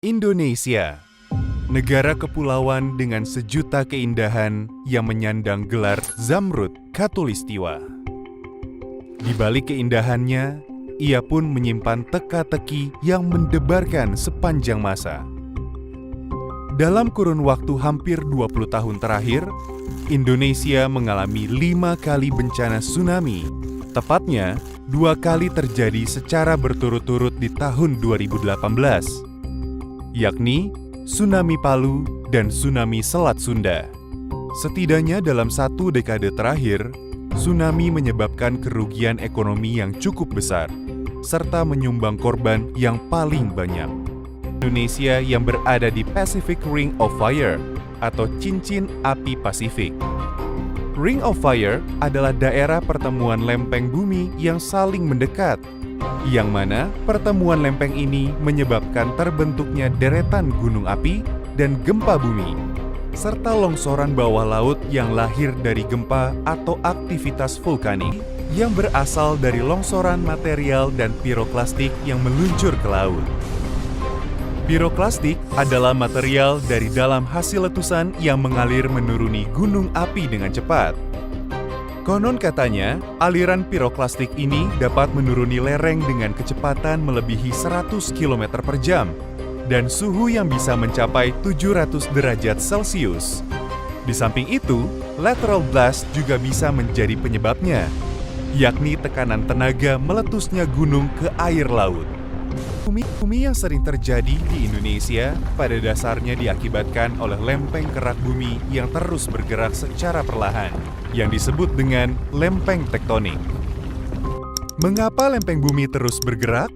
Indonesia, negara kepulauan dengan sejuta keindahan yang menyandang gelar Zamrud Khatulistiwa. Di balik keindahannya, ia pun menyimpan teka-teki yang mendebarkan sepanjang masa. Dalam kurun waktu hampir 20 tahun terakhir, Indonesia mengalami 5 kali bencana tsunami. Tepatnya, 2 kali terjadi secara berturut-turut di tahun 2018, yakni tsunami Palu dan tsunami Selat Sunda. Setidaknya dalam 1 dekade terakhir, tsunami menyebabkan kerugian ekonomi yang cukup besar, serta menyumbang korban yang paling banyak. Indonesia yang berada di Pacific Ring of Fire atau cincin api Pasifik. Ring of Fire adalah daerah pertemuan lempeng bumi yang saling mendekat, yang mana pertemuan lempeng ini menyebabkan terbentuknya deretan gunung api dan gempa bumi, serta longsoran bawah laut yang lahir dari gempa atau aktivitas vulkanik yang berasal dari longsoran material dan piroklastik yang meluncur ke laut. Piroklastik adalah material dari dalam hasil letusan yang mengalir menuruni gunung api dengan cepat. Konon katanya, aliran piroklastik ini dapat menuruni lereng dengan kecepatan melebihi 100 km per jam dan suhu yang bisa mencapai 700 derajat Celcius. Di samping itu, lateral blast juga bisa menjadi penyebabnya, yakni tekanan tenaga meletusnya gunung ke air laut. Bumi yang sering terjadi di Indonesia pada dasarnya diakibatkan oleh lempeng kerak bumi yang terus bergerak secara perlahan, yang disebut dengan lempeng tektonik. Mengapa lempeng bumi terus bergerak?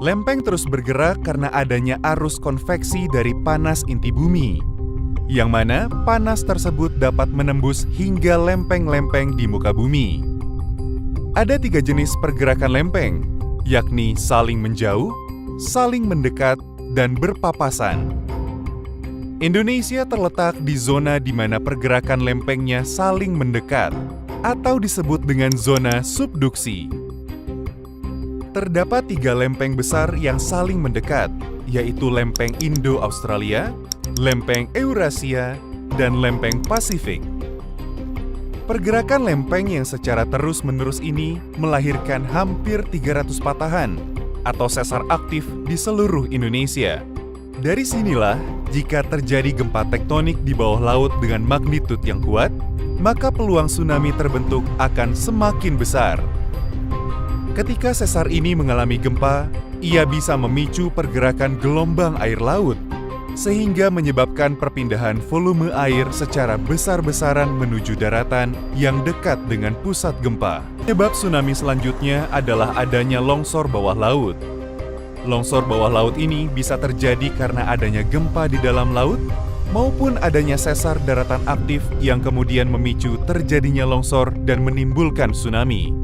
Lempeng terus bergerak karena adanya arus konveksi dari panas inti bumi, yang mana panas tersebut dapat menembus hingga lempeng-lempeng di muka bumi. Ada 3 jenis pergerakan lempeng, yakni saling menjauh, saling mendekat, dan berpapasan. Indonesia terletak di zona di mana pergerakan lempengnya saling mendekat, atau disebut dengan zona subduksi. Terdapat 3 lempeng besar yang saling mendekat, yaitu lempeng Indo-Australia, lempeng Eurasia, dan lempeng Pasifik. Pergerakan lempeng yang secara terus-menerus ini melahirkan hampir 300 patahan atau sesar aktif di seluruh Indonesia. Dari sinilah, jika terjadi gempa tektonik di bawah laut dengan magnitud yang kuat, maka peluang tsunami terbentuk akan semakin besar. Ketika sesar ini mengalami gempa, ia bisa memicu pergerakan gelombang air laut, sehingga menyebabkan perpindahan volume air secara besar-besaran menuju daratan yang dekat dengan pusat gempa. Penyebab tsunami selanjutnya adalah adanya longsor bawah laut. Longsor bawah laut ini bisa terjadi karena adanya gempa di dalam laut maupun adanya sesar daratan aktif yang kemudian memicu terjadinya longsor dan menimbulkan tsunami.